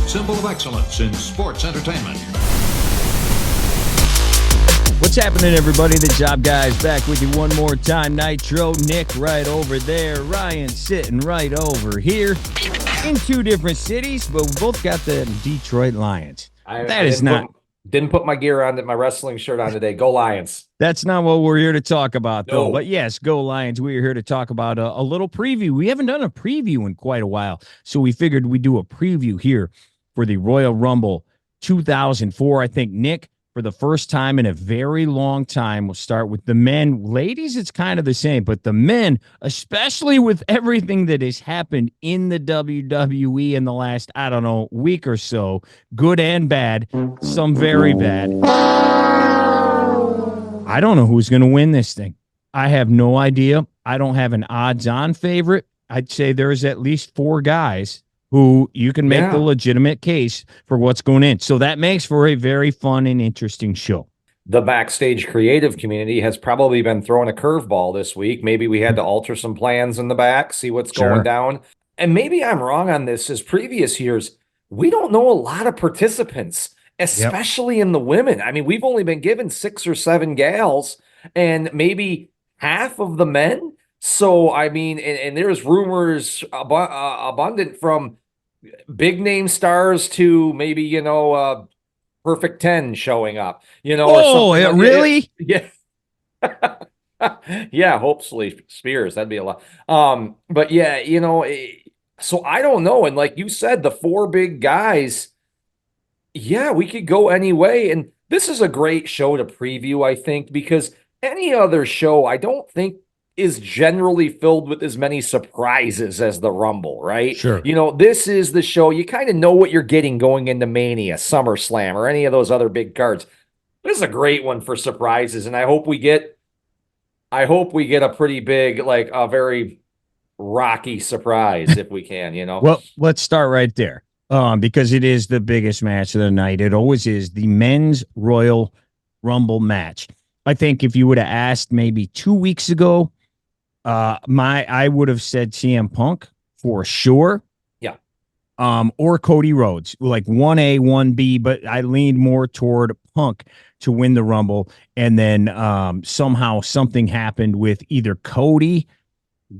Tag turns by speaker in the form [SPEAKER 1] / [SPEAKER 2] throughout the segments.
[SPEAKER 1] symbol of excellence in sports entertainment.
[SPEAKER 2] What's happening, everybody? The Job Guys back with you one more time. Nitro, Nick right over there, Ryan sitting right over here in two different cities, but we both got the Detroit Lions.
[SPEAKER 3] Didn't put my gear on, my wrestling shirt on today. Go Lions.
[SPEAKER 2] That's not what we're here to talk about, though.
[SPEAKER 3] No.
[SPEAKER 2] But yes, go Lions. We are here to talk about a little preview. We haven't done a preview in quite a while, so we figured we'd do a preview here for the Royal Rumble 2004. I think, Nick, for the first time in a very long time, we'll start with the men. Ladies, it's kind of the same, but the men, especially with everything that has happened in the WWE in the last, week or so, good and bad, some very bad. I don't know who's going to win this thing. I have no idea. I don't have an odds-on favorite. I'd say there's at least four guys who you can make the legitimate case for what's going in. So that makes for a very fun and interesting show.
[SPEAKER 3] The backstage creative community has probably been throwing a curveball this week. Maybe we had to alter some plans in the back, see what's going down. And maybe I'm wrong on this. As previous years, we don't know a lot of participants, especially in the women. I mean, we've only been given 6 or 7 gals and maybe half of the men. So, I mean, and there's rumors abundant from big name stars to maybe, Perfect 10 showing up,
[SPEAKER 2] Oh, really?
[SPEAKER 3] Yeah. Yeah, hopefully Spears. That'd be a lot. But yeah, so I don't know. And like you said, the 4 big guys, yeah, we could go any way. And this is a great show to preview, I think, because any other show, I don't think, is generally filled with as many surprises as the Rumble, right?
[SPEAKER 2] Sure.
[SPEAKER 3] This is the show. You kind of know what you're getting going into Mania, SummerSlam, or any of those other big cards. This is a great one for surprises, and I hope we get a pretty big, like a very rocky surprise if we can,
[SPEAKER 2] Well, let's start right there. Because it is the biggest match of the night. It always is the men's Royal Rumble match. I think if you would have asked maybe 2 weeks ago, I would have said CM Punk for sure.
[SPEAKER 3] Yeah.
[SPEAKER 2] Or Cody Rhodes, like 1A, 1B, but I leaned more toward Punk to win the Rumble. And then somehow something happened with either Cody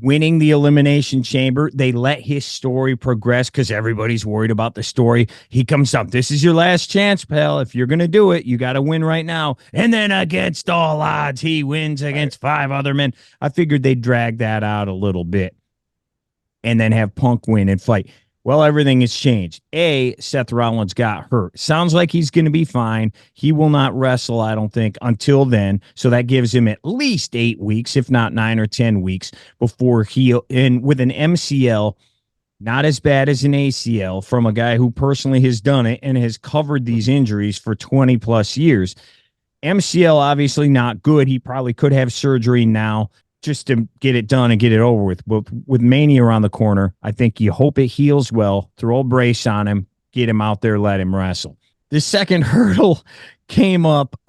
[SPEAKER 2] winning the Elimination Chamber. They let his story progress because everybody's worried about the story. He comes up, this is your last chance, pal. If you're going to do it, you got to win right now. And then against all odds, he wins against 5 other men. I figured they'd drag that out a little bit and then have Punk win and fight. Well, everything has changed. Seth Rollins got hurt. Sounds like he's going to be fine. He will not wrestle, I don't think, until then. So that gives him at least 8 weeks, if not 9 or 10 weeks, before and with an MCL, not as bad as an ACL, from a guy who personally has done it and has covered these injuries for 20 plus years. MCL, obviously not good. He probably could have surgery now, just to get it done and get it over with. But with Mania around the corner, I think you hope it heals well, throw a brace on him, get him out there, let him wrestle. The second hurdle came up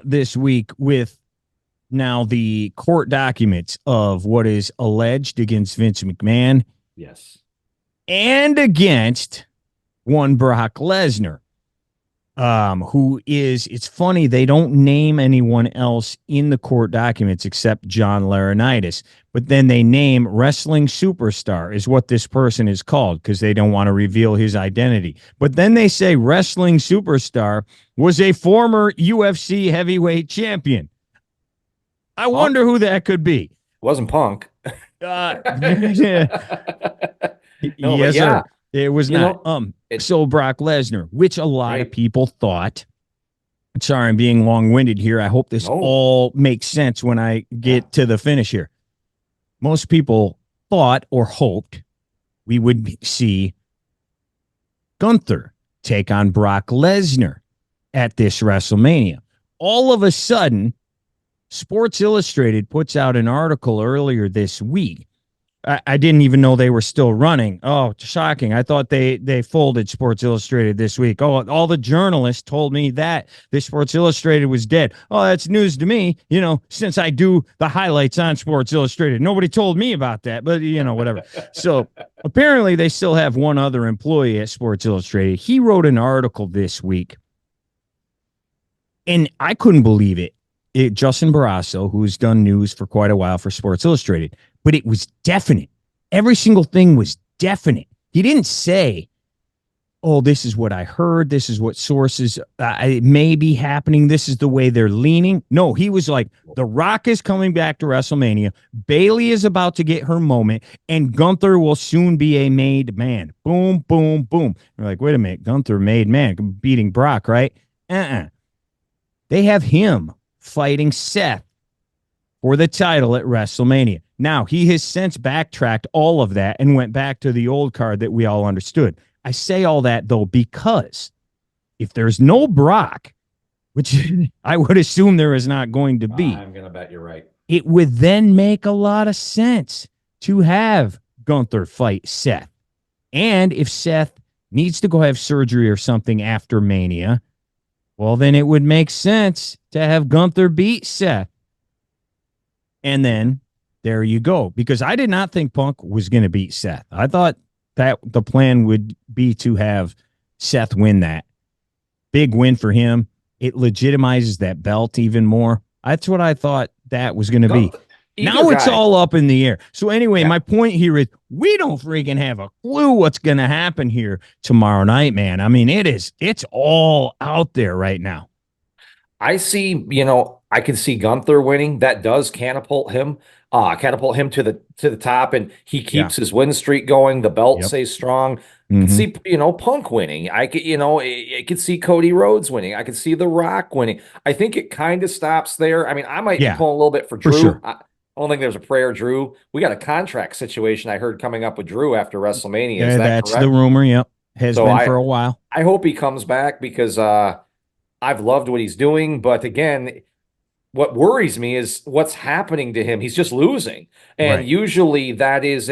[SPEAKER 2] this week with now the court documents of what is alleged against Vince McMahon.
[SPEAKER 3] Yes.
[SPEAKER 2] And against one Brock Lesnar. It's funny, they don't name anyone else in the court documents except John Laurinaitis, but then they name wrestling superstar is what this person is called because they don't want to reveal his identity. But then they say wrestling superstar was a former UFC heavyweight champion. I wonder who that could be.
[SPEAKER 3] It wasn't Punk.
[SPEAKER 2] Yes, sir. It was not. So Brock Lesnar, which a lot of people thought. Sorry, I'm being long-winded here. I hope this all makes sense when I get to the finish here. Most people thought or hoped we would see Gunther take on Brock Lesnar at this WrestleMania. All of a sudden, Sports Illustrated puts out an article earlier this week I didn't even know they were still running. Oh, shocking. I thought they folded Sports Illustrated this week. Oh, all the journalists told me that the Sports Illustrated was dead. Oh, that's news to me, since I do the highlights on Sports Illustrated. Nobody told me about that, but whatever. So apparently they still have one other employee at Sports Illustrated. He wrote an article this week, and I couldn't believe it. Justin Barrasso, who's done news for quite a while for Sports Illustrated, but it was definite. Every single thing was definite. He didn't say, oh, this is what I heard. This is what sources it may be happening. This is the way they're leaning. No, he was like, The Rock is coming back to WrestleMania. Bayley is about to get her moment, and Gunther will soon be a made man. Boom, boom, boom. We're like, wait a minute. Gunther made man, beating Brock, right? They have him fighting Seth for the title at WrestleMania. Now, he has since backtracked all of that and went back to the old card that we all understood. I say all that, though, because if there's no Brock, which I would assume there is not going to be,
[SPEAKER 3] I'm going to bet you're right.
[SPEAKER 2] It would then make a lot of sense to have Gunther fight Seth. And if Seth needs to go have surgery or something after Mania, well, then it would make sense to have Gunther beat Seth. And then there you go. Because I did not think Punk was going to beat Seth. I thought that the plan would be to have Seth win that. Big win for him. It legitimizes that belt even more. That's what I thought that was going to be. Now it's all up in the air. So anyway, my point here is we don't freaking have a clue what's going to happen here tomorrow night, man. I mean, it's all out there right now.
[SPEAKER 3] I see, I can see Gunther winning. That does catapult him to the top, and he keeps his win streak going. The belt stays strong. I can see, Punk winning. I could see Cody Rhodes winning. I could see The Rock winning. I think it kind of stops there. I mean, I might be pulling a little bit for Drew.
[SPEAKER 2] Sure.
[SPEAKER 3] I don't think there's a prayer, Drew. We got a contract situation I heard coming up with Drew after WrestleMania. Is that
[SPEAKER 2] that's
[SPEAKER 3] correct?
[SPEAKER 2] The rumor. Yep. Has been for a while.
[SPEAKER 3] I hope he comes back because I've loved what he's doing. But again, what worries me is what's happening to him. He's just losing. And usually that is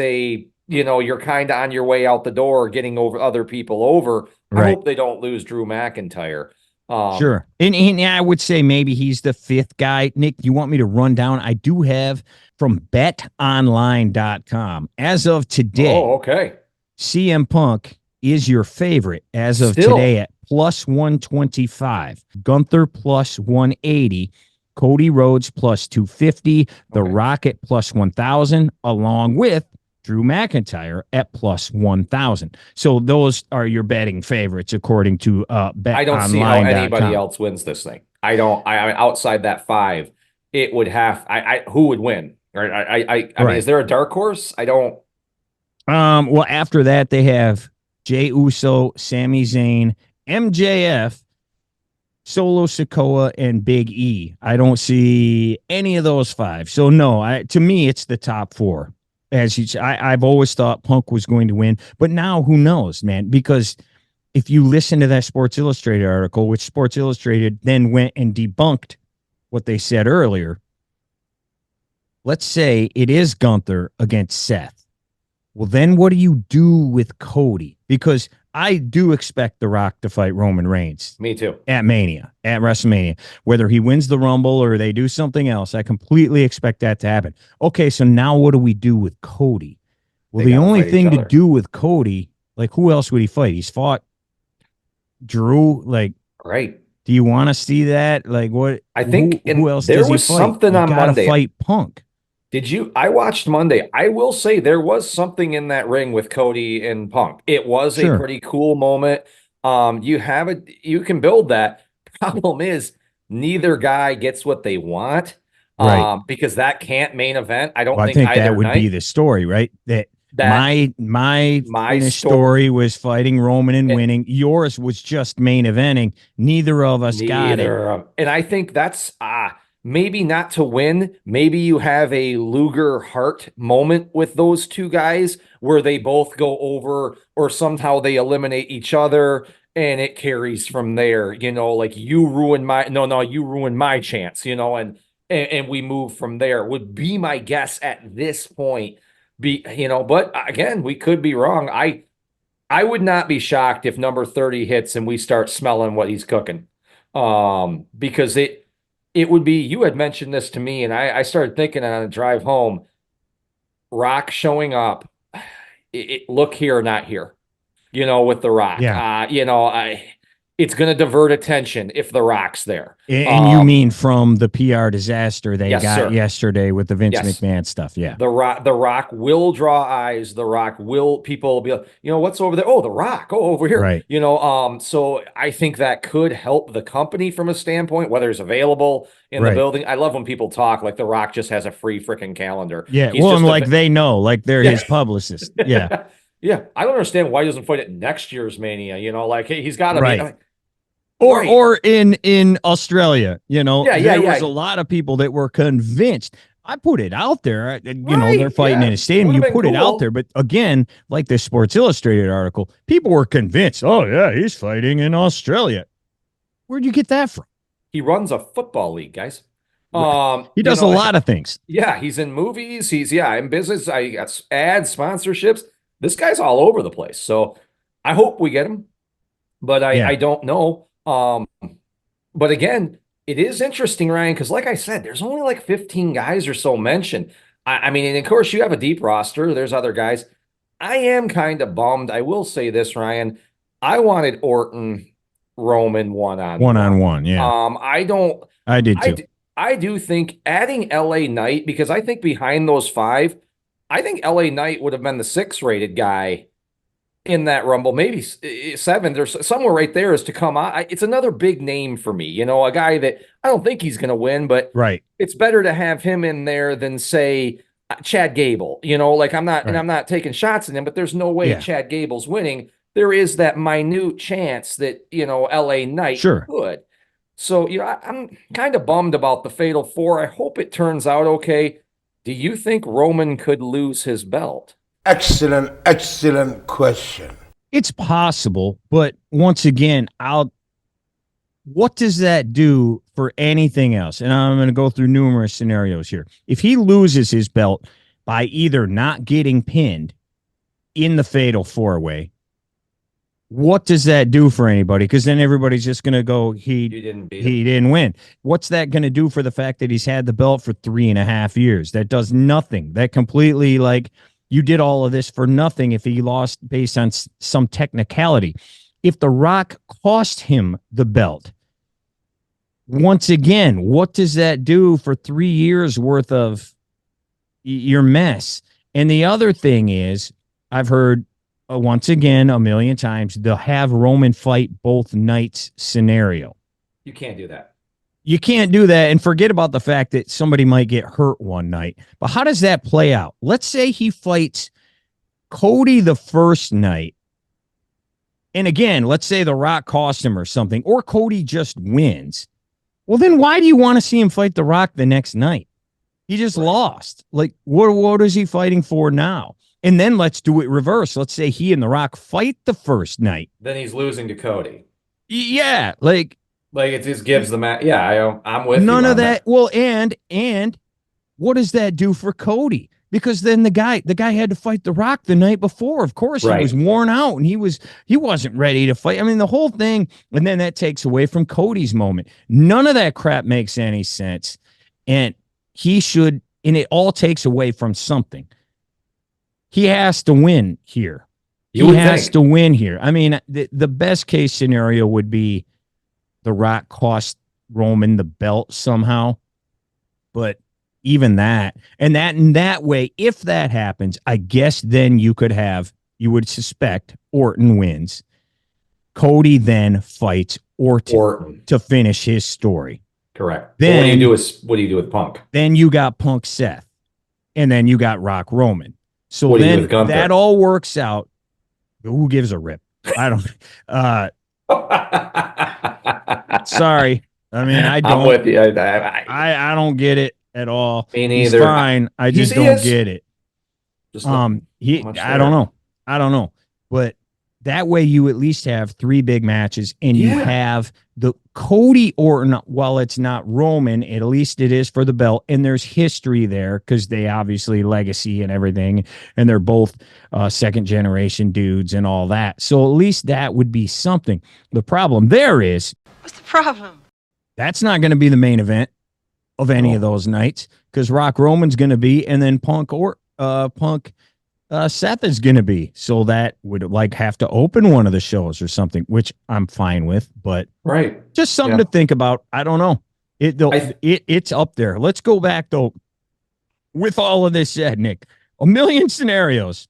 [SPEAKER 3] you're kind of on your way out the door, getting over other people over. I hope they don't lose Drew McIntyre.
[SPEAKER 2] Sure. And I would say maybe he's the fifth guy. Nick, you want me to run down? I do have from betonline.com. As of today.
[SPEAKER 3] Oh, okay.
[SPEAKER 2] CM Punk is your favorite as of today at plus 125. Gunther plus 180. Cody Rhodes plus 250. The Rock at plus 1,000, along with Drew McIntyre at plus 1,000. So those are your betting favorites, according to BetOnline.com.
[SPEAKER 3] I don't see how anybody else wins this thing. I outside that five, it would have. Who would win? Right? I mean, is there a dark horse? I don't.
[SPEAKER 2] Well, after that, they have Jey Uso, Sami Zayn, MJF, Solo Sikoa, and Big E. I don't see any of those five. So no, to me, it's the top four. I've always thought Punk was going to win, but now who knows, man? Because if you listen to that Sports Illustrated article, which Sports Illustrated then went and debunked what they said earlier, let's say it is Gunther against Seth. Well, then what do you do with Cody? Because I do expect The Rock to fight Roman Reigns.
[SPEAKER 3] Me too.
[SPEAKER 2] At WrestleMania. Whether he wins the Rumble or they do something else, I completely expect that to happen. Okay, so now what do we do with Cody? Well, the only thing to do with Cody, like who else would he fight? He's fought Drew. Like,
[SPEAKER 3] right.
[SPEAKER 2] Do you want to see that? Like, what?
[SPEAKER 3] I think
[SPEAKER 2] who else
[SPEAKER 3] there
[SPEAKER 2] does he
[SPEAKER 3] was
[SPEAKER 2] fight?
[SPEAKER 3] something on Monday.
[SPEAKER 2] Fight Punk.
[SPEAKER 3] I watched Monday. I will say there was something in that ring with Cody and Punk. It was a pretty cool moment. You can build that. Problem is neither guy gets what they want. Because that can't main event. I think
[SPEAKER 2] that would be the story, right? That my story was fighting Roman and winning. Yours was just main eventing. Neither of us got it.
[SPEAKER 3] And I think that's maybe not to win. Maybe you have a Luger Hart moment with those two guys where they both go over or somehow they eliminate each other and it carries from there, like you ruined my chance, and we move from there would be my guess at this point But again, we could be wrong. I would not be shocked if number 30 hits and we start smelling what he's cooking. Because it would be, you had mentioned this to me, and I started thinking on a drive home, Rock showing up, look here, not here, with The Rock.
[SPEAKER 2] Yeah.
[SPEAKER 3] It's going to divert attention if The Rock's there.
[SPEAKER 2] And you mean from the PR disaster they
[SPEAKER 3] yes,
[SPEAKER 2] got
[SPEAKER 3] sir.
[SPEAKER 2] yesterday with the Vince
[SPEAKER 3] Yes.
[SPEAKER 2] McMahon stuff? Yeah.
[SPEAKER 3] The Rock will draw eyes. People will be like, what's over there? Oh, The Rock. Oh, over here.
[SPEAKER 2] Right.
[SPEAKER 3] So I think that could help the company from a standpoint, whether it's available in the building. I love when people talk like The Rock just has a free freaking calendar.
[SPEAKER 2] Yeah. And like they know, like they're his publicist. Yeah.
[SPEAKER 3] Yeah. I don't understand why he doesn't fight at next year's Mania. Like he's got to be.
[SPEAKER 2] Or in Australia, there was a
[SPEAKER 3] Yeah.
[SPEAKER 2] lot of people that were convinced. I put it out there, they're fighting in a stadium. You put it out there, but again, like the Sports Illustrated article, people were convinced. Oh yeah, he's fighting in Australia. Where'd you get that from?
[SPEAKER 3] He runs a football league, guys.
[SPEAKER 2] He does a lot of things.
[SPEAKER 3] Yeah, he's in movies. He's in business. I got ads, sponsorships. This guy's all over the place. So I hope we get him, but I don't know. But again, it is interesting, Ryan, because like I said, there's only like 15 guys or so mentioned. I mean, and of course you have a deep roster. There's other guys. I am kind of bummed. I will say this, Ryan. I wanted Orton, Roman one-on-one.
[SPEAKER 2] Yeah. I did too.
[SPEAKER 3] I do think adding LA Knight, because I think behind those 5, I think LA Knight would have been the 6th-rated guy in that Rumble, maybe 7. There's somewhere right there is to come out. It's another big name for me, a guy that I don't think he's going to win, but it's better to have him in there than say Chad Gable. I'm not taking shots at him, but there's no way Chad Gable's winning. There is that minute chance that LA Knight could. So I'm kind of bummed about the Fatal 4. I hope it turns out okay. Do you think Roman could lose his belt?
[SPEAKER 4] Excellent question.
[SPEAKER 2] It's possible, but once again, what does that do for anything else? And I'm going to go through numerous scenarios here. If he loses his belt by either not getting pinned in the Fatal 4-way, what does that do for anybody? Because then everybody's just going to go, he didn't win. What's that going to do for the fact that he's had the belt for 3.5 years? That does nothing. That completely, you did all of this for nothing if he lost based on some technicality. If The Rock cost him the belt, once again, what does that do for 3 years worth of your mess? And the other thing is, I've heard once again a million times, they'll have Roman fight both nights scenario.
[SPEAKER 3] You can't do that.
[SPEAKER 2] You can't do that, and forget about the fact that somebody might get hurt one night. But how does that play out? Let's say he fights Cody the first night. And again, let's say The Rock cost him or something, or Cody just wins. Well, then why do you want to see him fight The Rock the next night? He just lost. What is he fighting for now? And then let's do it reverse. Let's say he and The Rock fight the first night.
[SPEAKER 3] Then he's losing to Cody.
[SPEAKER 2] Yeah,
[SPEAKER 3] it just gives the match. Yeah, I'm with
[SPEAKER 2] none
[SPEAKER 3] you
[SPEAKER 2] of that. Well, and what does that do for Cody? Because then the guy had to fight The Rock the night before. Of course, he was worn out and he wasn't ready to fight. I mean, the whole thing, and then that takes away from Cody's moment. None of that crap makes any sense, and it all takes away from something. He has to win here. He has to win here. I mean, the best case scenario would be The Rock cost Roman the belt somehow. But even that, and in that way, if that happens, I guess then you would suspect Orton wins. Cody then fights Orton to finish his story.
[SPEAKER 3] Correct.
[SPEAKER 2] Then
[SPEAKER 3] what do you do with Punk?
[SPEAKER 2] Then you got Punk Seth, and then you got Rock Roman. So
[SPEAKER 3] what
[SPEAKER 2] then that all works out. Who gives a rip? I don't. Sorry. I mean, I don't.
[SPEAKER 3] I'm with you.
[SPEAKER 2] I don't get it at all.
[SPEAKER 3] Me neither.
[SPEAKER 2] He's fine. I just don't get it.
[SPEAKER 3] I
[SPEAKER 2] don't know. But that way you at least have 3 big matches, and you have the Cody Orton, while it's not Roman, at least it is for the belt, and there's history there because they obviously legacy and everything, and they're both second generation dudes and all that. So at least that would be something. The problem there is,
[SPEAKER 5] what's the problem?
[SPEAKER 2] That's not going to be the main event of any of those nights, because Rock Roman's going to be, and then Seth is going to be. So that would like have to open one of the shows or something, which I'm fine with, but just something to think about. I don't know. It's up there. Let's go back though. With all of this said, Nick, a million scenarios,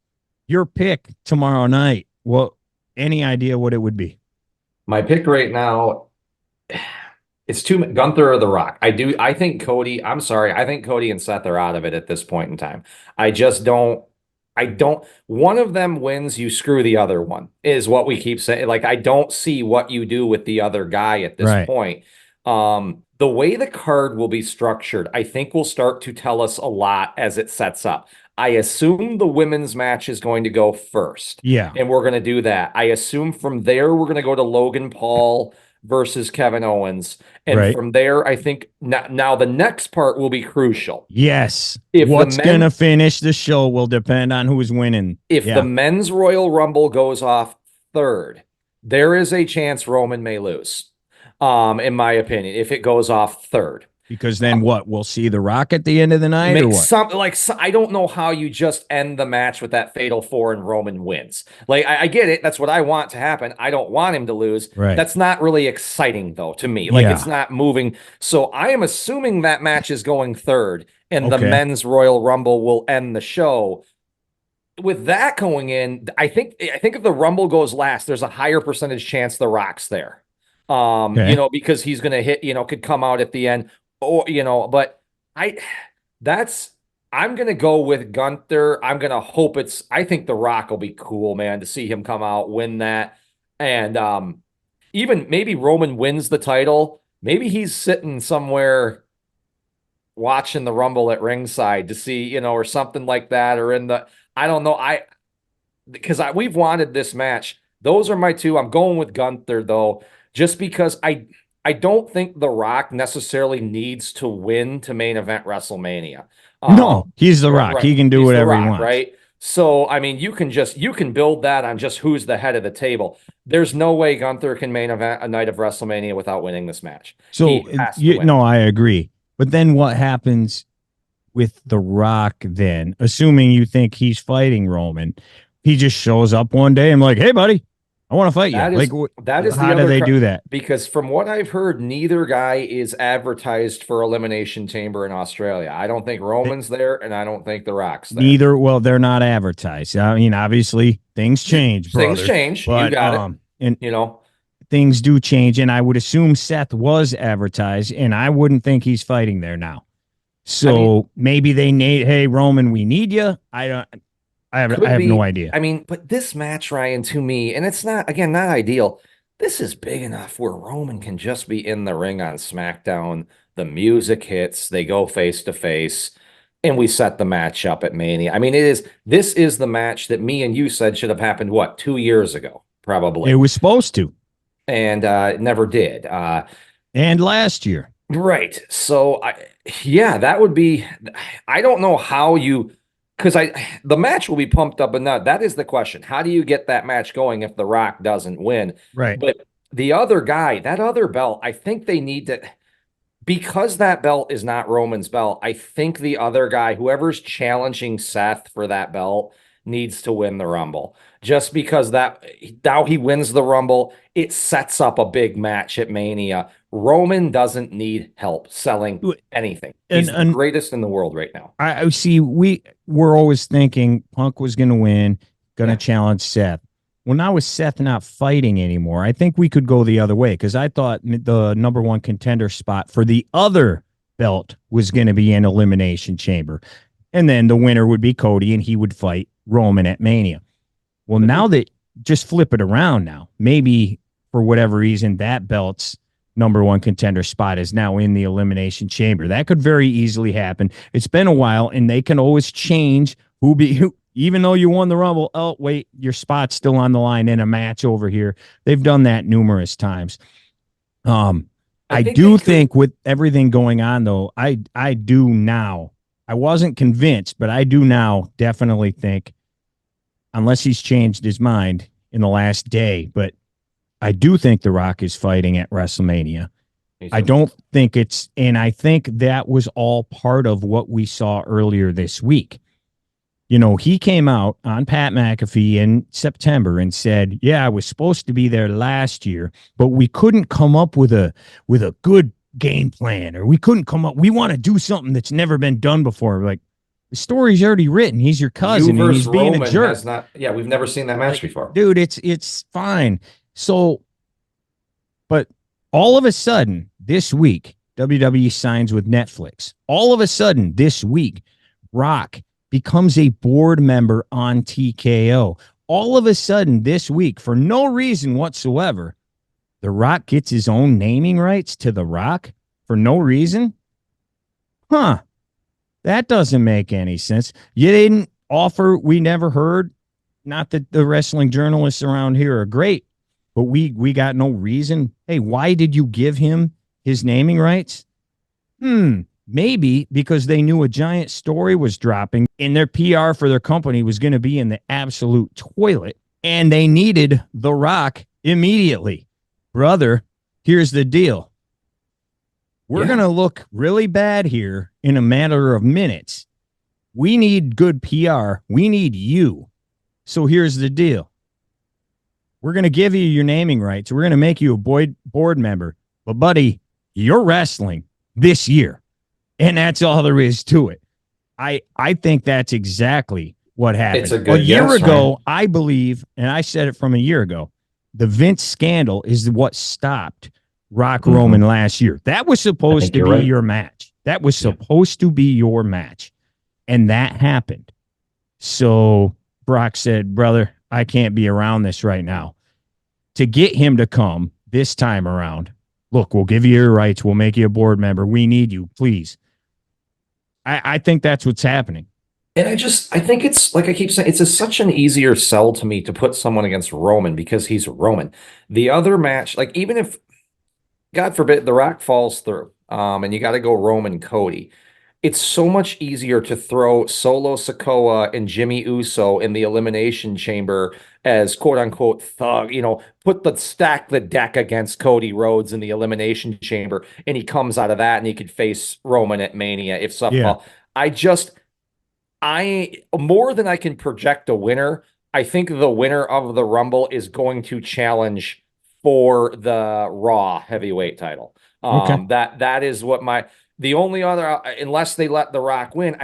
[SPEAKER 2] your pick tomorrow night. Well, any idea what it would be?
[SPEAKER 3] My pick right now, it's Gunther or The Rock. I think Cody, I'm sorry. I think Cody and Seth are out of it at this point in time. One of them wins, you screw the other one, is what we keep saying. Like, I don't see what you do with the other guy at this point. The way the card will be structured, I think will start to tell us a lot as it sets up. I assume the women's match is going to go first.
[SPEAKER 2] Yeah.
[SPEAKER 3] And we're going to do that. I assume from there, we're going to go to Logan Paul versus Kevin Owens. And from there, I think now the next part will be crucial.
[SPEAKER 2] Yes. What's going to finish the show will depend on who's winning.
[SPEAKER 3] If the men's Royal Rumble goes off third, there is a chance Roman may lose, in my opinion, if it goes off third.
[SPEAKER 2] Because then what? We'll see The Rock at the end of the night, or what?
[SPEAKER 3] I don't know how you just end the match with that fatal 4 and Roman wins. Like, I get it. That's what I want to happen. I don't want him to lose.
[SPEAKER 2] Right.
[SPEAKER 3] That's not really exciting, though, to me. Like, it's not moving. So I am assuming that match is going third, and the men's Royal Rumble will end the show. With that going in, I think if the Rumble goes last, there's a higher percentage chance The Rock's there. Because he's going to hit, could come out at the end. Or, but I'm going to go with Gunther. I'm going to hope I think The Rock will be cool, man, to see him come out, win that. And even maybe Roman wins the title. Maybe he's sitting somewhere watching the Rumble at ringside to see, or something like that, or I don't know. Because we've wanted this match. Those are my two. I'm going with Gunther, though, just because I don't think The Rock necessarily needs to win to main event WrestleMania.
[SPEAKER 2] No, he's The Rock. He can do whatever he wants.
[SPEAKER 3] Right? So, I mean, you can build that on just who's the head of the table. There's no way Gunther can main event a night of WrestleMania without winning this match.
[SPEAKER 2] So, I agree. But then what happens with The Rock then? Assuming you think he's fighting Roman, he just shows up one day and like, hey, buddy, I want to fight you. How do they do that?
[SPEAKER 3] Because from what I've heard, neither guy is advertised for Elimination Chamber in Australia. I don't think Roman's there, and I don't think The Rock's there.
[SPEAKER 2] Well, they're not advertised. I mean, obviously, things change, brother.
[SPEAKER 3] Things change.
[SPEAKER 2] But,
[SPEAKER 3] you got it. And
[SPEAKER 2] things do change, and I would assume Seth was advertised, and I wouldn't think he's fighting there now. So maybe they need, hey, Roman, we need you. I have no idea.
[SPEAKER 3] I mean, but this match, Ryan, to me, and it's not ideal. This is big enough where Roman can just be in the ring on SmackDown. The music hits, they go face to face, and we set the match up at Mania. I mean, this is the match that me and you said should have happened, 2 years ago, probably.
[SPEAKER 2] It was supposed to.
[SPEAKER 3] And it never did.
[SPEAKER 2] And last year.
[SPEAKER 3] Right. So, that would be, I don't know how you... Because the match will be pumped up, but that is the question. How do you get that match going if The Rock doesn't win?
[SPEAKER 2] Right.
[SPEAKER 3] But the other guy, that other belt, I think they need to, because that belt is not Roman's belt, I think the other guy, whoever's challenging Seth for that belt, needs to win the Rumble. Just because now he wins the Rumble, it sets up a big match at Mania. Roman doesn't need help selling anything. He's the greatest in the world right now.
[SPEAKER 2] I see. We're always thinking Punk was going to win, going to challenge Seth. Well, now with Seth not fighting anymore, I think we could go the other way, because I thought the number one contender spot for the other belt was going to be an Elimination Chamber. And then the winner would be Cody, and he would fight Roman at Mania. Well, now that just flip it around now, maybe for whatever reason, that belt's number one contender spot is now in the Elimination Chamber. That could very easily happen. It's been a while, and they can always change Even though you won the Rumble, oh, wait, your spot's still on the line in a match over here. They've done that numerous times. I do think with everything going on, though, I do now. I wasn't convinced, but I do now definitely think, unless he's changed his mind in the last day, but I do think The Rock is fighting at WrestleMania. I don't think and I think that was all part of what we saw earlier this week. You know, he came out on Pat McAfee in September and said, yeah, I was supposed to be there last year, but we couldn't come up with a good game plan, or we want to do something that's never been done before. Like, the story's already written. He's your cousin and he's being a jerk.
[SPEAKER 3] We've never seen that match before.
[SPEAKER 2] Dude, it's fine. So, but all of a sudden this week, WWE signs with Netflix. All of a sudden this week, Rock becomes a board member on TKO. All of a sudden this week, for no reason whatsoever, The Rock gets his own naming rights to The Rock for no reason. Huh. That doesn't make any sense. You didn't offer, we never heard. Not that the wrestling journalists around here are great, but we got no reason. Hey, why did you give him his naming rights? Maybe because they knew a giant story was dropping and their PR for their company was going to be in the absolute toilet, and they needed The Rock immediately. Brother, here's the deal. We're going to look really bad here in a matter of minutes. We need good PR. We need you. So here's the deal. We're going to give you your naming rights. We're going to make you a board member. But, buddy, you're wrestling this year. And that's all there is to it. I think that's exactly what happened.
[SPEAKER 3] It's a good
[SPEAKER 2] year
[SPEAKER 3] guess,
[SPEAKER 2] ago,
[SPEAKER 3] Ryan.
[SPEAKER 2] I believe, and I said it from a year ago, the Vince scandal is what stopped Rock Roman last year. That was supposed to be your match. That was supposed to be your match. And that happened. So Brock said, brother, I can't be around this right now. To get him to come this time around, look, we'll give you your rights. We'll make you a board member. We need you, please. I think that's what's happening.
[SPEAKER 3] And I think it's, like I keep saying, it's such an easier sell to me to put someone against Roman because he's Roman. The other match, like, even if, God forbid, The Rock falls through, and you got to go Roman Cody, it's so much easier to throw Solo Sikoa and Jimmy Uso in the Elimination Chamber as quote unquote thug, stack the deck against Cody Rhodes in the Elimination Chamber, and he comes out of that and he could face Roman at Mania if something. I more than I can project a winner, I think the winner of the Rumble is going to challenge for the Raw heavyweight title. That is what the only other, unless they let The Rock win,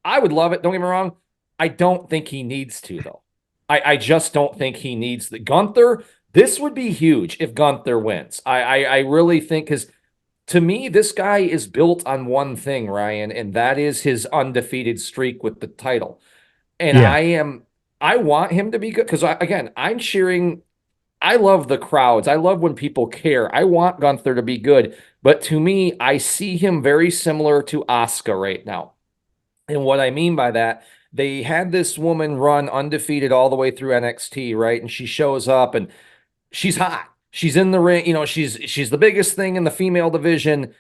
[SPEAKER 3] I would love it. Don't get me wrong. I don't think he needs to, though. I just don't think he needs the Gunther. This would be huge if Gunther wins. I really think, because to me, this guy is built on one thing, Ryan, and that is his undefeated streak with the title. And I want him to be good because, again, I'm cheering. I love the crowds. I love when people care. I want Gunther to be good. But to me, I see him very similar to Asuka right now. And what I mean by that, they had this woman run undefeated all the way through NXT, right? And she shows up and she's hot. She's in the ring. She's the biggest thing in the female division.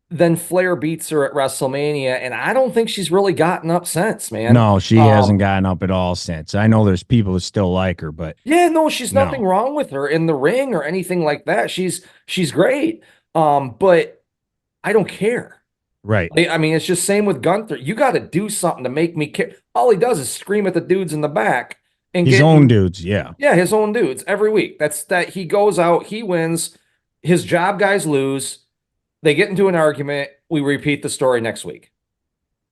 [SPEAKER 3] Then Flair beats her at WrestleMania, and I don't think she's really gotten up since, man.
[SPEAKER 2] No, she hasn't gotten up at all since. I know there's people who still like her, but
[SPEAKER 3] she's nothing wrong with her in the ring or anything like that. She's great. But I don't care.
[SPEAKER 2] Right.
[SPEAKER 3] I mean, it's just same with Gunther. You got to do something to make me care. All he does is scream at the dudes in the back and
[SPEAKER 2] his own dudes. Yeah.
[SPEAKER 3] Yeah, his own dudes every week. That he goes out, he wins, his job guys lose. They get into an argument. We repeat the story next week.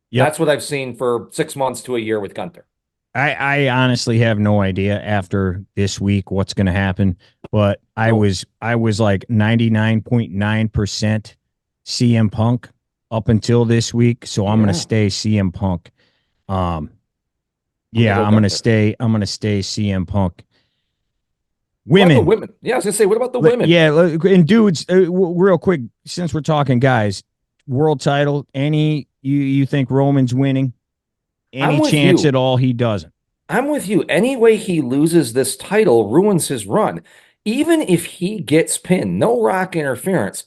[SPEAKER 3] Yep. That's what I've seen for 6 months to a year with Gunther.
[SPEAKER 2] I honestly have no idea after this week what's going to happen, but I was like 99.9% CM Punk up until this week, so I'm going to stay CM Punk. I'm going to stay CM Punk. Women.
[SPEAKER 3] Yeah, I was going to say, what about the women?
[SPEAKER 2] Yeah, and dudes, real quick, since we're talking guys, world title, you think Roman's winning? Any chance at all he doesn't?
[SPEAKER 3] I'm with you. Any way he loses this title ruins his run. Even if he gets pinned, no Rock interference,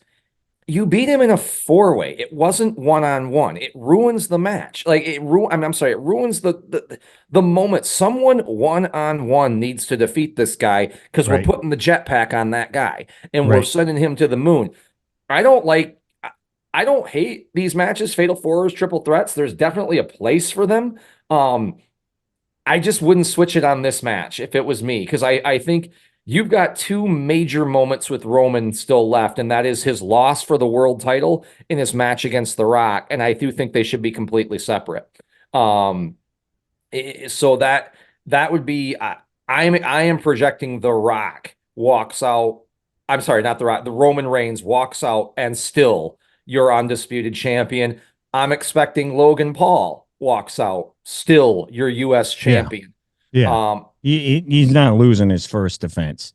[SPEAKER 3] you beat him in a four-way. It wasn't one-on-one. It ruins the match. Like I'm sorry, it ruins the moment. Someone one-on-one needs to defeat this guy because we're putting the jetpack on that guy and we're sending him to the moon. I don't hate these matches, fatal fours, triple threats. There's definitely a place for them. I just wouldn't switch it on this match if it was me, because I think you've got two major moments with Roman still left, and that is his loss for the world title in his match against The Rock, and I do think they should be completely separate. So that would be I am projecting The Rock walks out. I'm sorry, not The Rock. The Roman Reigns walks out, and still your undisputed champion. I'm expecting Logan Paul walks out, still your U.S. champion.
[SPEAKER 2] Yeah. He's not losing his first defense.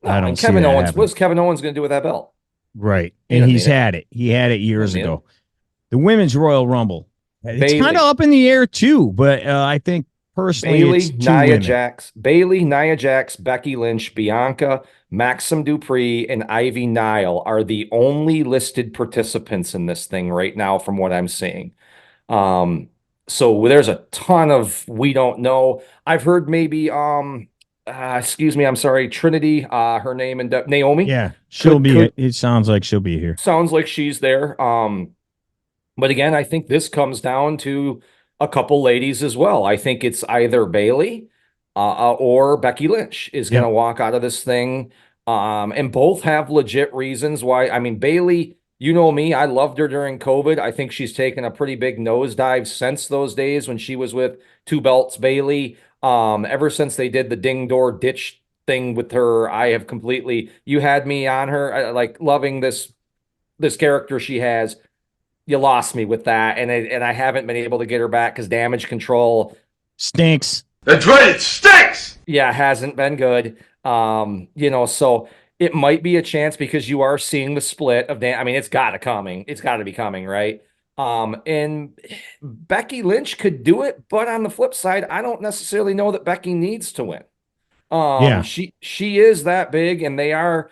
[SPEAKER 3] No,
[SPEAKER 2] I don't
[SPEAKER 3] and
[SPEAKER 2] see
[SPEAKER 3] Kevin
[SPEAKER 2] that
[SPEAKER 3] Owens.
[SPEAKER 2] happening.
[SPEAKER 3] What's Kevin Owens going to do with that belt?
[SPEAKER 2] Right. And he's had it. He had it years ago. The Women's Royal Rumble. It's kind of up in the air too, but I think personally
[SPEAKER 3] Bayley, Nia Jax, Becky Lynch, Bianca, Maxim Dupree, and Ivy Nile are the only listed participants in this thing right now from what I'm seeing. So there's a ton of we don't know. I've heard maybe excuse me, I'm sorry, Trinity, her name, and Naomi.
[SPEAKER 2] Yeah, it sounds like she'll be here.
[SPEAKER 3] Sounds like she's there. But again, I think this comes down to a couple ladies as well. I think it's either Bayley or Becky Lynch is going to walk out of this thing. And both have legit reasons why. I mean, Bayley, you know me, I loved her during COVID. I think she's taken a pretty big nosedive since those days when she was with Two Belts Bayley. Ever since they did the ding door ditch thing with her, I have completely, you had me on her, like loving this character she has. You lost me with that, and I haven't been able to get her back because Damage Control
[SPEAKER 2] stinks.
[SPEAKER 4] That's right, it stinks.
[SPEAKER 3] Yeah, hasn't been good. So it might be a chance because you are seeing the split of I mean, it's got to be coming, right? And Becky Lynch could do it, but on the flip side, I don't necessarily know that Becky needs to win. She is that big, and they are,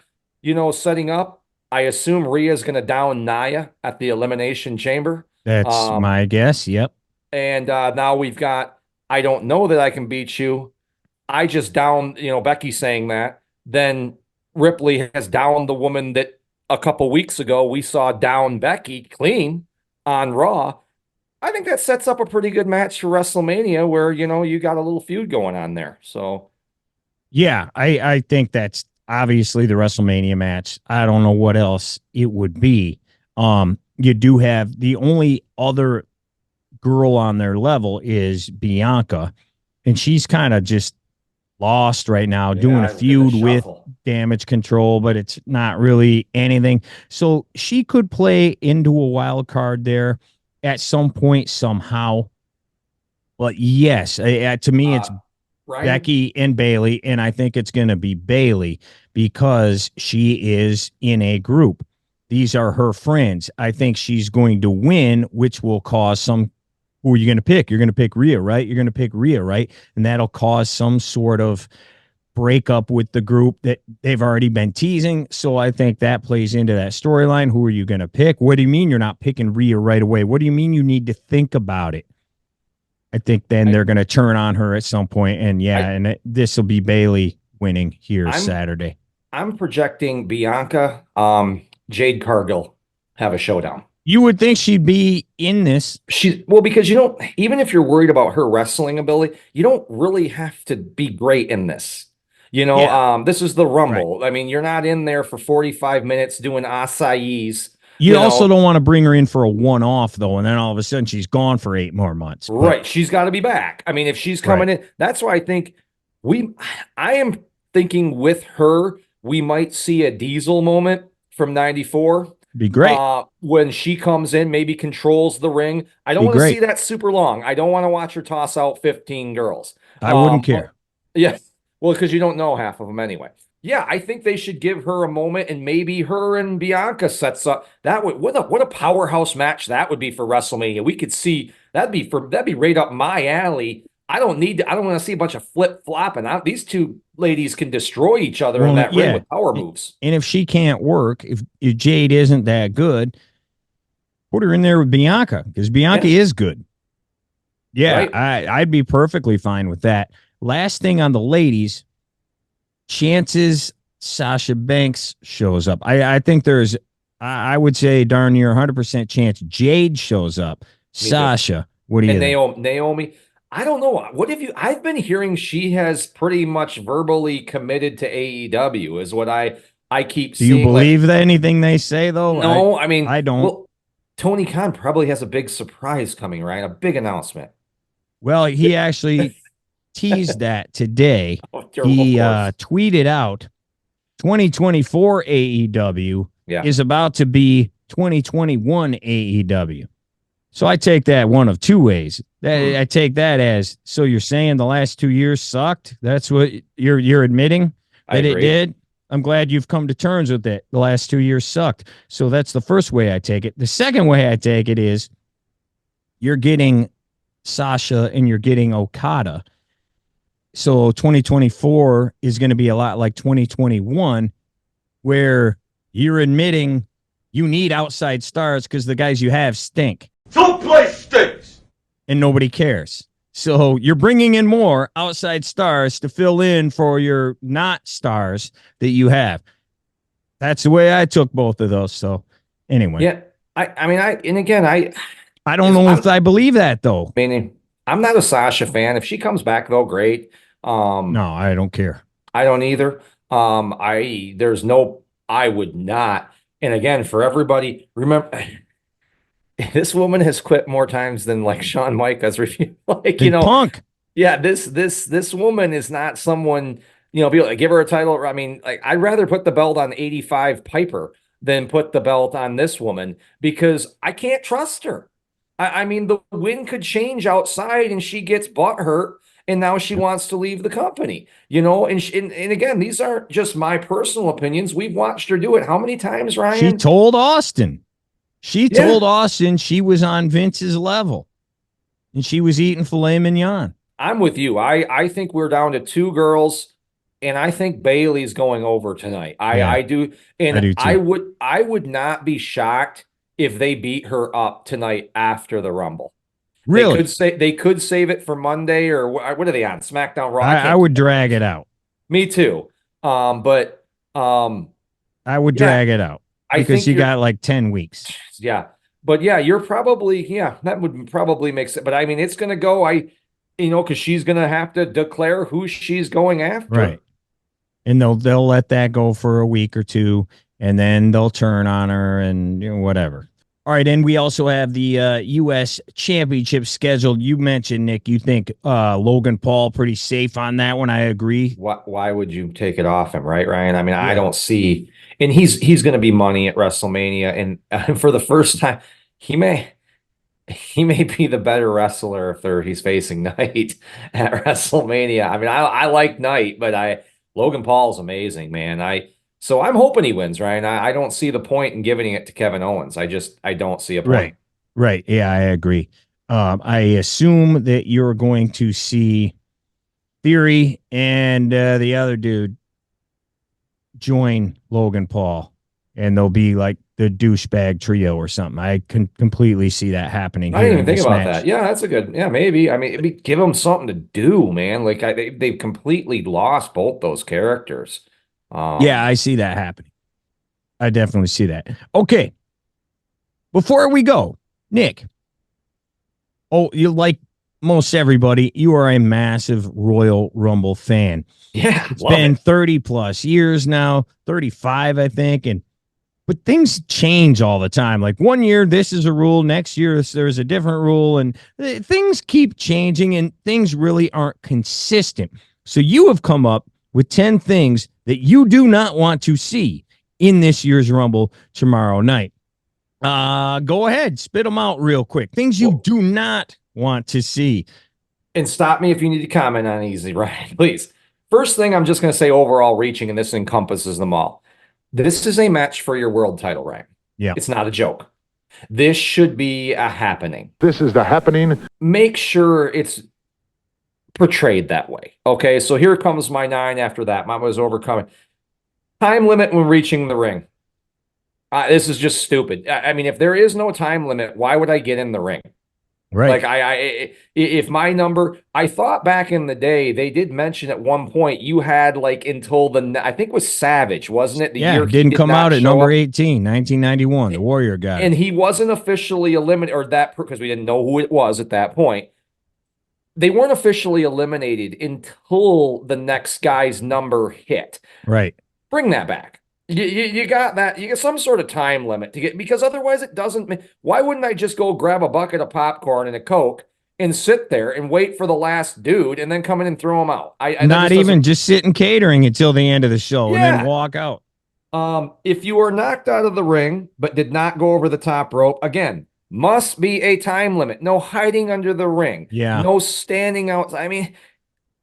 [SPEAKER 3] setting up. I assume Rhea's going to down Nia at the Elimination Chamber.
[SPEAKER 2] That's my guess. Yep.
[SPEAKER 3] And now we've got, I don't know that I can beat you. I just downed, Becky saying that. Then Ripley has downed the woman that a couple weeks ago we saw down Becky clean on Raw. I think that sets up a pretty good match for WrestleMania where, you got a little feud going on there. So,
[SPEAKER 2] yeah, I think that's obviously the WrestleMania match. I don't know what else it would be. You do have the only other girl on their level is Bianca, and she's kind of just lost right now, doing a feud with Damage Control, but it's not really anything. So she could play into a wild card there at some point somehow. But yes, to me, it's Becky and Bayley, and I think it's going to be Bayley because she is in a group. These are her friends. I think she's going to win, which will cause some. Who are you going to pick? You're going to pick Rhea, right? You're going to pick Rhea, right? And that'll cause some sort of breakup with the group that they've already been teasing. So I think that plays into that storyline. Who are you going to pick? What do you mean you're not picking Rhea right away? What do you mean you need to think about it? I think then they're going to turn on her at some point, and this will be Bayley winning here Saturday. I'm
[SPEAKER 3] projecting Bianca, Jade Cargill have a showdown.
[SPEAKER 2] You would think she'd be in this.
[SPEAKER 3] Because even if you're worried about her wrestling ability, you don't really have to be great in this. This is the Rumble. Right. I mean, you're not in there for 45 minutes doing acais.
[SPEAKER 2] You also don't want to bring her in for a one-off, though, and then all of a sudden she's gone for 8 more months.
[SPEAKER 3] Right. She's got to be back. I mean, if she's coming in, that's why I think I am thinking with her, we might see a Diesel moment from 94.
[SPEAKER 2] Be great.
[SPEAKER 3] When she comes in, maybe controls the ring. I don't want to see that super long. I don't want to watch her toss out 15 girls.
[SPEAKER 2] I wouldn't care.
[SPEAKER 3] Yeah. Well, because you don't know half of them anyway. Yeah, I think they should give her a moment, and maybe her and Bianca sets up what a powerhouse match that would be for WrestleMania. We could see that'd be right up my alley. I don't want to see a bunch of flip-flopping. These two ladies can destroy each other in that ring with power moves.
[SPEAKER 2] And if she can't work, if Jade isn't that good, put her in there with Bianca, because Bianca is good. Yeah, right. I'd be perfectly fine with that. Last thing on the ladies, chances Sasha Banks shows up. I think there's, I would say darn near 100% chance Jade shows up. Sasha, what do you think?
[SPEAKER 3] Naomi, I don't know. I've been hearing she has pretty much verbally committed to AEW is what I keep seeing.
[SPEAKER 2] Do you believe anything they say, though?
[SPEAKER 3] No, I mean,
[SPEAKER 2] I don't.
[SPEAKER 3] Well, Tony Khan probably has a big surprise coming, right? A big announcement.
[SPEAKER 2] Well, he actually teased that today. He tweeted out 2024 AEW is about to be 2021 AEW. So I take that one of two ways. I take that as, so you're saying the last 2 years sucked? That's what you're admitting that it did? I'm glad you've come to terms with it. The last 2 years sucked. So that's the first way I take it. The second way I take it is you're getting Sasha and you're getting Okada. So 2024 is going to be a lot like 2021, where you're admitting you need outside stars because the guys you have stink.
[SPEAKER 4] Someplace stinks.
[SPEAKER 2] And nobody cares. So you're bringing in more outside stars to fill in for your not stars that you have. That's the way I took both of those. So anyway.
[SPEAKER 3] Yeah. I
[SPEAKER 2] don't know if I believe that, though.
[SPEAKER 3] Meaning, I'm not a Sasha fan. If she comes back, though, great.
[SPEAKER 2] No, I don't care.
[SPEAKER 3] I don't either. I would not. And again, for everybody, remember, this woman has quit more times than like Shawn Michaels.
[SPEAKER 2] Punk.
[SPEAKER 3] Yeah, this woman is not someone, be like, give her a title. I mean, like, I'd rather put the belt on 85 Piper than put the belt on this woman because I can't trust her. I mean, the wind could change outside and she gets butt hurt and now she wants to leave the company, and again, these aren't just my personal opinions. We've watched her do it. How many times, Ryan?
[SPEAKER 2] She told Austin she was on Vince's level and she was eating filet mignon.
[SPEAKER 3] I'm with you. I think we're down to two girls and I think Bayley's going over tonight. I do. And I do too. I would not be shocked if they beat her up tonight after the Rumble.
[SPEAKER 2] Really?
[SPEAKER 3] They could save it for Monday, or what are they on? SmackDown, Raw?
[SPEAKER 2] I would drag it out.
[SPEAKER 3] Me too. I
[SPEAKER 2] would drag it out because you got like 10 weeks.
[SPEAKER 3] Yeah. But yeah, you're probably, that would probably make sense. But I mean, it's going to go, because she's going to have to declare who she's going after.
[SPEAKER 2] Right. And they'll let that go for a week or two, and then they'll turn on her and whatever. All right, and we also have the U.S. Championship scheduled. You mentioned, Nick, you think Logan Paul pretty safe on that one. I agree.
[SPEAKER 3] Why would you take it off him, right, Ryan? I mean, I don't see, and he's going to be money at WrestleMania, and for the first time, he may be the better wrestler if he's facing Knight at WrestleMania. I mean, I like Knight, but Logan Paul's amazing, man. So I'm hoping he wins, Ryan. I don't see the point in giving it to Kevin Owens. I don't see a point.
[SPEAKER 2] Right. Yeah, I agree. I assume that you're going to see Theory and the other dude join Logan Paul, and they'll be like the douchebag trio or something. I can completely see that happening.
[SPEAKER 3] I didn't even think about that. Yeah, that's a good. Yeah, maybe. I mean, give them something to do, man. Like they've completely lost both those characters.
[SPEAKER 2] Yeah, I see that happening. I definitely see that. Okay. Before we go, Nick. Oh, you like most everybody, you are a massive Royal Rumble fan.
[SPEAKER 3] Yeah.
[SPEAKER 2] It's been 30 plus years now, 35, I think. But things change all the time. Like one year, this is a rule. Next year, there's a different rule. And things keep changing and things really aren't consistent. So you have come up with 10 things that you do not want to see in this year's Rumble tomorrow night. Go ahead, spit them out real quick. Things you do not want to see.
[SPEAKER 3] And stop me if you need to comment on easy, right? Please. First thing, I'm just going to say overall reaching, and this encompasses them all. This is a match for your world title, right?
[SPEAKER 2] Yeah.
[SPEAKER 3] It's not a joke. This should be a happening.
[SPEAKER 5] This is the happening.
[SPEAKER 3] Make sure it's portrayed that way. Okay, so here comes my 9 after that. Mine was overcoming. Time limit when reaching the ring. This is just stupid. I mean, if there is no time limit, why would I get in the ring?
[SPEAKER 2] Right.
[SPEAKER 3] Like if my number, I thought back in the day, they did mention at one point you had like until I think it was Savage, wasn't it? The year
[SPEAKER 2] didn't come out at number
[SPEAKER 3] up.
[SPEAKER 2] 18, 1991. The Warrior guy.
[SPEAKER 3] And he wasn't officially eliminated, or that, because we didn't know who it was at that point. They weren't officially eliminated until the next guy's number hit.
[SPEAKER 2] Right.
[SPEAKER 3] Bring that back. You got that. You get some sort of time limit to get, because otherwise it doesn't. Why wouldn't I just go grab a bucket of popcorn and a Coke and sit there and wait for the last dude and then come in and throw him out?
[SPEAKER 2] Not even just sit in catering until the end of the show and then walk out.
[SPEAKER 3] If you are knocked out of the ring but did not go over the top rope, again, must be a time limit. No hiding under the ring.
[SPEAKER 2] Yeah.
[SPEAKER 3] No standing out. I mean,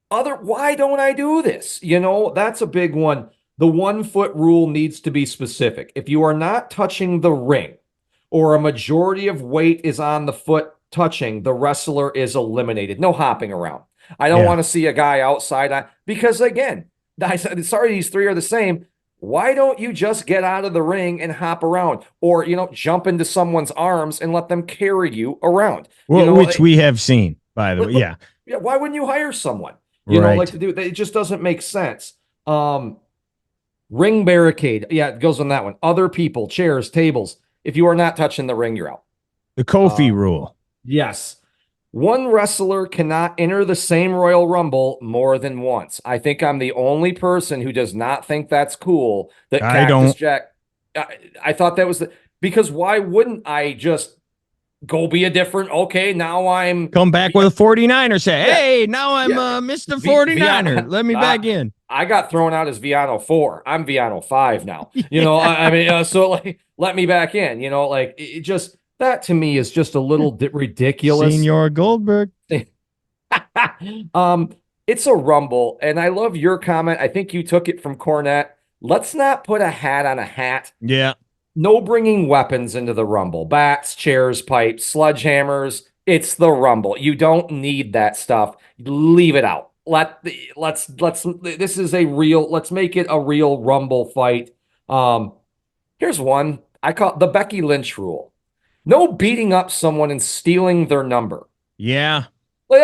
[SPEAKER 3] why don't I do this? You know, that's a big one. The 1 foot rule needs to be specific. If you are not touching the ring or a majority of weight is on the foot touching, the wrestler is eliminated. No hopping around. I don't want to see a guy outside because, again, sorry, these 3 are the same. Why don't you just get out of the ring and hop around, or, you know, jump into someone's arms and let them carry you around?
[SPEAKER 2] Well, which we have seen, by the way. Yeah.
[SPEAKER 3] Yeah. Why wouldn't you hire someone, you know, like to do it? It just doesn't make sense. Ring barricade. Yeah, it goes on that one. Other people, chairs, tables. If you are not touching the ring, you're out.
[SPEAKER 2] The Kofi rule.
[SPEAKER 3] Yes. One wrestler cannot enter the same Royal Rumble more than once. I think I'm the only person who does not think that's cool. That
[SPEAKER 2] I don't.
[SPEAKER 3] Jack. I thought that was because why wouldn't I just go be a different? Okay, now I'm
[SPEAKER 2] come back with a 49er. Say, hey, now I'm Mr. 49er. Let me back in.
[SPEAKER 3] I got thrown out as Viano 4. I'm Viano 5 now. You know, I mean, so like, let me back in. You know, like it just. That to me is just a little ridiculous.
[SPEAKER 2] Senior Goldberg.
[SPEAKER 3] It's a Rumble, and I love your comment. I think you took it from Cornette. Let's not put a hat on a hat.
[SPEAKER 2] Yeah.
[SPEAKER 3] No bringing weapons into the Rumble. Bats, chairs, pipes, sledgehammers. It's the Rumble. You don't need that stuff. Leave it out. Let's this is a real, let's make it a real Rumble fight. Here's one. I call it the Becky Lynch rule. No beating up someone and stealing their number.
[SPEAKER 2] Yeah.
[SPEAKER 3] Like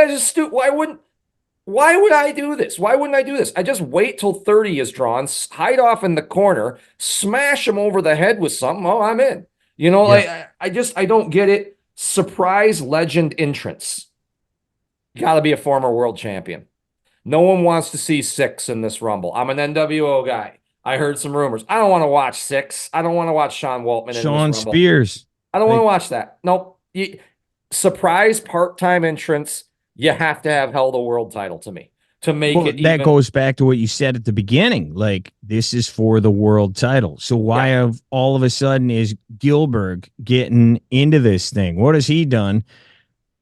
[SPEAKER 3] why would I do this? Why wouldn't I do this? I just wait till 30 is drawn, hide off in the corner, smash them over the head with something. Oh, I'm in. You know, like I don't get it. Surprise legend entrance. Got to be a former world champion. No one wants to see 6 in this Rumble. I'm an NWO guy. I heard some rumors. I don't want to watch 6. I don't want to watch Sean Waltman in this Rumble.
[SPEAKER 2] Spears.
[SPEAKER 3] I don't want to watch that. Nope. Surprise part-time entrance. You have to have held a world title to me to make it.
[SPEAKER 2] That goes back to what you said at the beginning. Like, this is for the world title. So why have all of a sudden is Gilbert getting into this thing? What has he done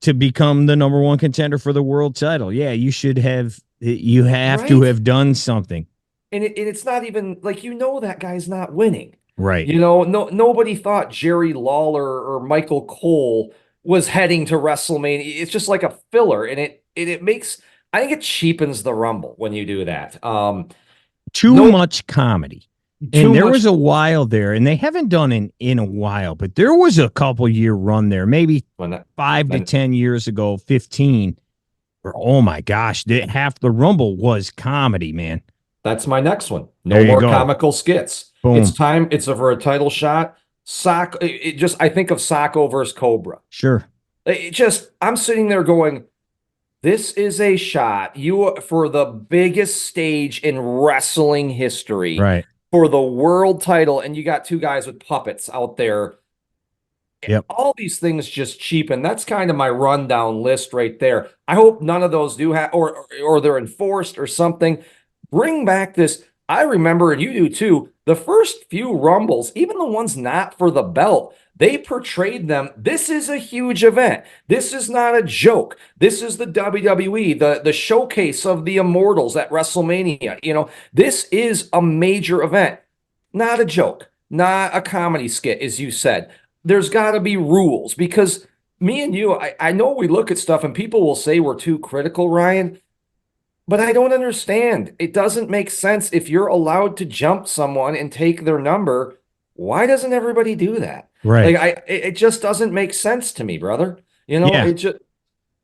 [SPEAKER 2] to become the number 1 contender for the world title? Yeah, you should have. You have to have done something.
[SPEAKER 3] And it's not even like, you know, that guy's not winning.
[SPEAKER 2] Right.
[SPEAKER 3] You know, nobody thought Jerry Lawler or Michael Cole was heading to WrestleMania. It's just like a filler, and it makes, I think it cheapens the Rumble when you do that.
[SPEAKER 2] Too much comedy. And there was a while there, and they haven't done it in a while, but there was a couple year run there, maybe 5 to 10 years ago, 15. Where, oh my gosh, half the Rumble was comedy, man.
[SPEAKER 3] That's my next one. No more comical skits.
[SPEAKER 2] Boom.
[SPEAKER 3] It's time. It's for a title shot. I think of Sacco versus Cobra.
[SPEAKER 2] Sure.
[SPEAKER 3] I'm sitting there going, this is a shot for the biggest stage in wrestling history.
[SPEAKER 2] Right.
[SPEAKER 3] For the world title. And you got 2 guys with puppets out there.
[SPEAKER 2] Yep.
[SPEAKER 3] All these things just cheapen. That's kind of my rundown list right there. I hope none of those do have, or they're enforced or something. Bring back this. I remember, and you do too, the first few Rumbles, even the ones not for the belt, they portrayed them. This is a huge event. This is not a joke. This is the WWE, the showcase of the Immortals at WrestleMania. You know, this is a major event, not a joke, not a comedy skit, as you said. There's got to be rules, because me and you, I know we look at stuff and people will say we're too critical, Ryan. But I don't understand. It doesn't make sense. If you're allowed to jump someone and take their number, why doesn't everybody do that?
[SPEAKER 2] Right.
[SPEAKER 3] Like it just doesn't make sense to me, brother. You know,
[SPEAKER 2] Yeah.
[SPEAKER 3] it just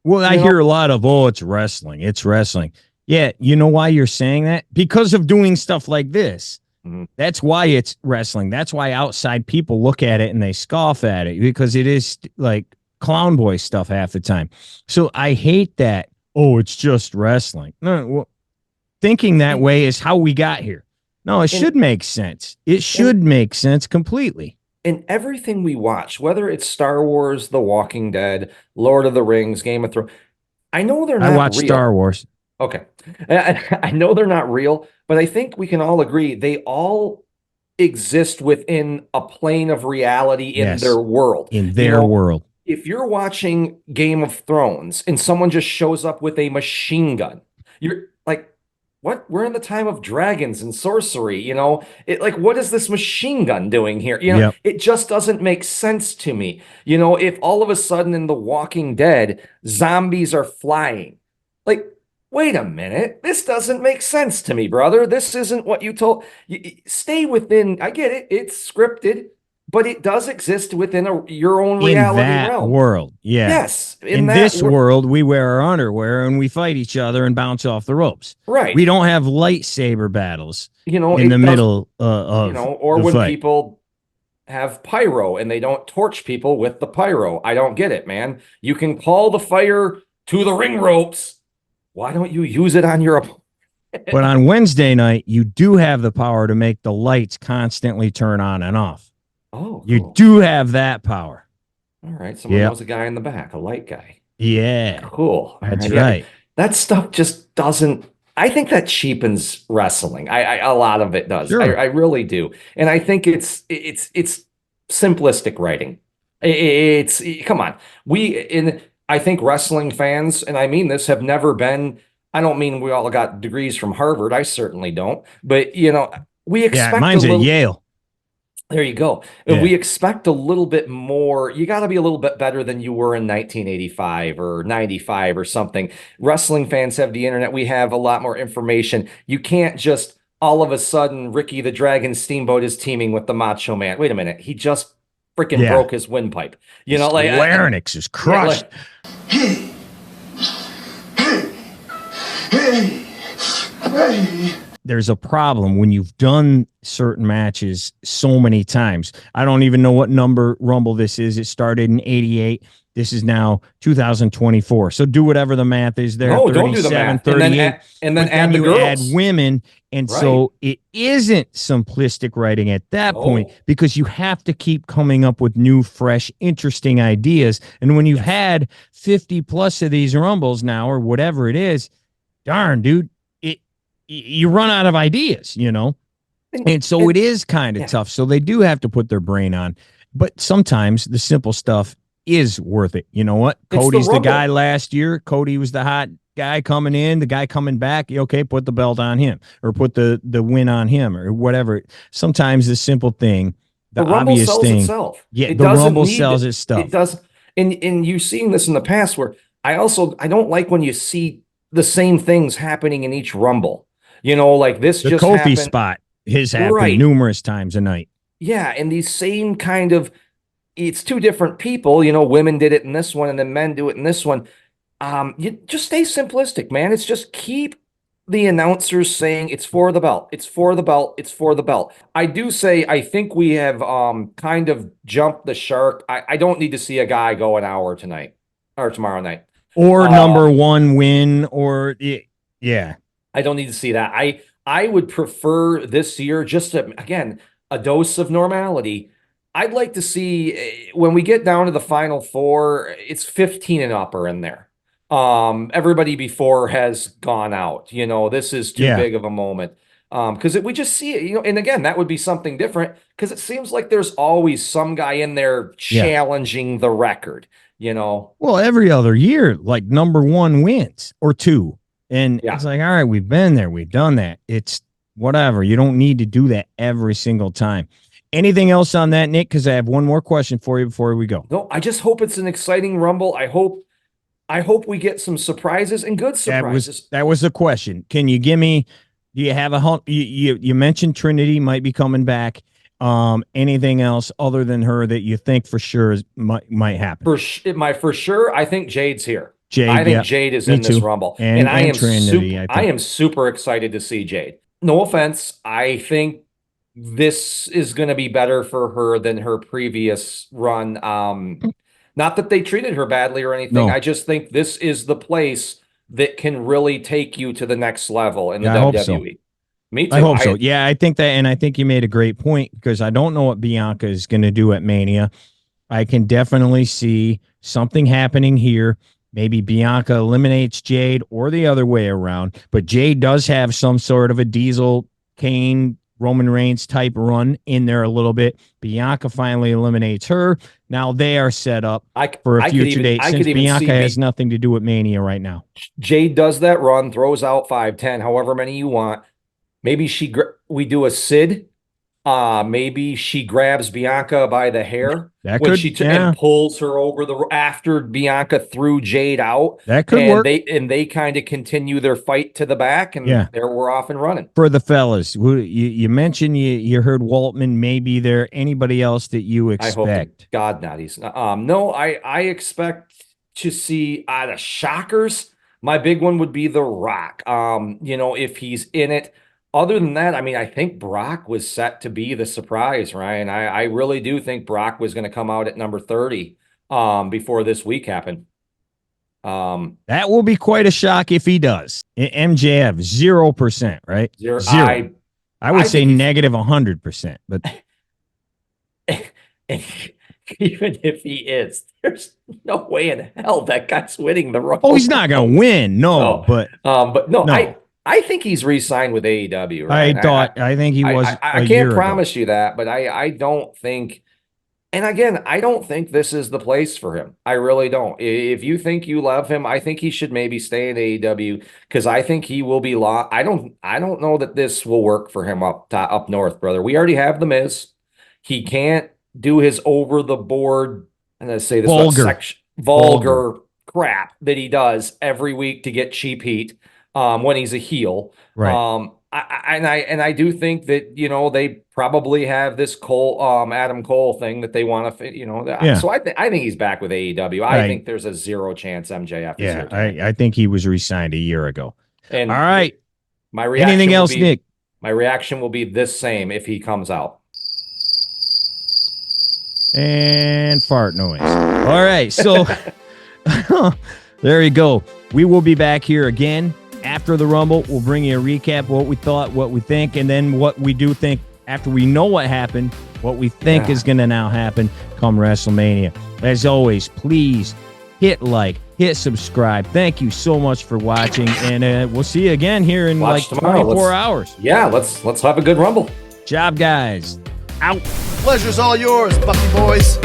[SPEAKER 2] Well, I hear a lot of, oh, it's wrestling. It's wrestling. Yeah. You know why you're saying that? Because of doing stuff like this.
[SPEAKER 3] Mhm.
[SPEAKER 2] That's why it's wrestling. That's why outside people look at it and they scoff at it, because it is like clown boy stuff half the time. So I hate that. Oh, it's just wrestling. No, well, thinking that way is how we got here. No, it should make sense. It should make sense completely.
[SPEAKER 3] In everything we watch, whether it's Star Wars, The Walking Dead, Lord of the Rings, Game of Thrones, I know they're not
[SPEAKER 2] I watch
[SPEAKER 3] real.
[SPEAKER 2] Star Wars.
[SPEAKER 3] Okay. I know they're not real, but I think we can all agree they all exist within a plane of reality in their world.
[SPEAKER 2] In their world.
[SPEAKER 3] If you're watching Game of Thrones and someone just shows up with a machine gun, you're like, what? We're in the time of dragons and sorcery, what is this machine gun doing here? It just doesn't make sense to me. If all of a sudden in The Walking Dead, zombies are flying, like, wait a minute, this doesn't make sense to me, brother. This isn't what you told. Stay within, I get it, it's scripted, but it does exist within your own reality realm.
[SPEAKER 2] World. Yeah.
[SPEAKER 3] Yes.
[SPEAKER 2] In this world, we wear our underwear and we fight each other and bounce off the ropes.
[SPEAKER 3] Right.
[SPEAKER 2] We don't have lightsaber battles in the middle of
[SPEAKER 3] or
[SPEAKER 2] the
[SPEAKER 3] when
[SPEAKER 2] fight.
[SPEAKER 3] people have pyro and they don't torch people with the pyro. I don't get it, man. You can call the fire to the ring ropes. Why don't you use it on your opponent?
[SPEAKER 2] But on Wednesday night, you do have the power to make the lights constantly turn on and off.
[SPEAKER 3] Oh, cool.
[SPEAKER 2] You do have that power.
[SPEAKER 3] All right. Someone knows a guy in the back, a light guy.
[SPEAKER 2] Yeah.
[SPEAKER 3] Cool.
[SPEAKER 2] That's right.
[SPEAKER 3] That stuff just doesn't, I think that cheapens wrestling. A lot of it does.
[SPEAKER 2] Sure.
[SPEAKER 3] I really do. And I think it's simplistic writing. It's come on. I think wrestling fans, and I mean this, have never been, I don't mean we all got degrees from Harvard. I certainly don't. But, we expect
[SPEAKER 2] mine's at Yale.
[SPEAKER 3] There you go.
[SPEAKER 2] Yeah.
[SPEAKER 3] We expect a little bit more. You got to be a little bit better than you were in 1985 or 95 or something. Wrestling fans have the internet. We have a lot more information. You can't just all of a sudden Ricky the Dragon Steamboat is teaming with the Macho Man. Wait a minute. He just freaking broke his windpipe.
[SPEAKER 2] Larynx is crushed. There's a problem when you've done certain matches so many times. I don't even know what number Rumble this is. It started in 88. This is now 2024. So do whatever the math is there.
[SPEAKER 3] No, don't do the math.
[SPEAKER 2] 38.
[SPEAKER 3] And then add the girls.
[SPEAKER 2] Add women. And so it isn't simplistic writing at that point, because you have to keep coming up with new, fresh, interesting ideas. And when you've had 50 plus of these Rumbles now, or whatever it is, darn, dude, you run out of ideas, and so it is kind of tough. So they do have to put their brain on, but sometimes the simple stuff is worth it. You know what? Cody's the guy last year. Cody was the hot guy coming in, the guy coming back. Okay, put the belt on him, or put the win on him, or whatever. Sometimes the simple thing, the obvious
[SPEAKER 3] Rumble sells
[SPEAKER 2] thing,
[SPEAKER 3] itself.
[SPEAKER 2] the Rumble sells its stuff.
[SPEAKER 3] It does, and you've seen this in the past where I don't like when you see the same things happening in each Rumble. Like this just
[SPEAKER 2] Kofi
[SPEAKER 3] happened.
[SPEAKER 2] Spot has happened numerous times a night.
[SPEAKER 3] Yeah, and these same kind of, it's two different people. Women did it in this one, and then men do it in this one. You just stay simplistic, man. It's just keep the announcers saying it's for the belt, it's for the belt, it's for the belt. I do say I think we have kind of jumped the shark. I don't need to see a guy go an hour tonight or tomorrow night,
[SPEAKER 2] or number one win, or yeah.
[SPEAKER 3] I don't need to see that. I would prefer this year just again, a dose of normality. I'd like to see when we get down to the final four, it's 15 and up or in there. Everybody before has gone out. This is too big of a moment. Because we just see it, and again, that would be something different, because it seems like there's always some guy in there challenging the record, Well,
[SPEAKER 2] every other year, like number one wins or two. And it's like, all right, we've been there. We've done that. It's whatever. You don't need to do that every single time. Anything else on that, Nick? Because I have one more question for you before we go.
[SPEAKER 3] No, I just hope it's an exciting Rumble. I hope I hope we get some surprises and good surprises.
[SPEAKER 2] That was the question. Can you give me? Do you have a you mentioned Trinity might be coming back? Anything else other than her that you think for sure might happen?
[SPEAKER 3] For sure, I think Jade's here.
[SPEAKER 2] Jade,
[SPEAKER 3] I think Jade is in this Rumble,
[SPEAKER 2] and
[SPEAKER 3] I am
[SPEAKER 2] Trinity.
[SPEAKER 3] I am super excited to see Jade. No offense, I think this is going to be better for her than her previous run. Not that they treated her badly or anything.
[SPEAKER 2] No.
[SPEAKER 3] I just think this is the place that can really take you to the next level in the WWE.
[SPEAKER 2] I hope so.
[SPEAKER 3] Me too.
[SPEAKER 2] I hope so. Yeah, I think that, and I think you made a great point because I don't know what Bianca is going to do at Mania. I can definitely see something happening here. Maybe Bianca eliminates Jade or the other way around, but Jade does have some sort of a Diesel, Kane, Roman Reigns type run in there a little bit. Bianca finally eliminates her. Now they are set up for a future date since Bianca has nothing to do with Mania right now.
[SPEAKER 3] Jade does that run, throws out 5, 10, however many you want. Maybe we do a Sid. Maybe she grabs Bianca by the hair and pulls her over after Bianca threw Jade out.
[SPEAKER 2] That could work.
[SPEAKER 3] They kind of continue their fight to the back, and there we're off and running.
[SPEAKER 2] For the fellas, you mentioned you heard Waltman may be there. Anybody else that you expect?
[SPEAKER 3] I hope to God not. He's no. I expect to see out of shockers. My big one would be The Rock. If he's in it. Other than that, I mean, I think Brock was set to be the surprise, Ryan. I really do think Brock was going to come out at number 30 before this week happened.
[SPEAKER 2] That will be quite a shock if he does. MJF, 0%, right?
[SPEAKER 3] Zero.
[SPEAKER 2] I would say negative 100%, but
[SPEAKER 3] even if he is, there's no way in hell that guy's winning the Rumble.
[SPEAKER 2] Oh, he's not going to win. No.
[SPEAKER 3] I think he's re-signed with AEW. Right?
[SPEAKER 2] I think he was.
[SPEAKER 3] I can't promise you that, but I don't think. And again, I don't think this is the place for him. I really don't. If you think you love him, I think he should maybe stay in AEW because I think he will be lost. I don't know that this will work for him up north, brother. We already have the Miz. He can't do his over the board. I'm going to say this vulgar crap that he does every week to get cheap heat. When he's a heel,
[SPEAKER 2] right?
[SPEAKER 3] I do think that they probably have this Adam Cole thing that they want to So I think he's back with AEW. I think there's a 0% chance MJF is here.
[SPEAKER 2] I think he was re-signed a year ago.
[SPEAKER 3] And
[SPEAKER 2] all right,
[SPEAKER 3] my reaction.
[SPEAKER 2] Anything else, Nick?
[SPEAKER 3] My reaction will be this same if he comes out.
[SPEAKER 2] And fart noise. All right, so there you go. We will be back here again. After the Rumble, we'll bring you a recap, what we thought, what we think, and then what we do think after we know what happened, what we think is going to now happen come WrestleMania. As always, please hit like, hit subscribe. Thank you so much for watching, and we'll see you again here in like 24 hours.
[SPEAKER 3] Yeah, let's have a good Rumble.
[SPEAKER 2] Job, guys. Out.
[SPEAKER 5] Pleasure's all yours, Bucky boys.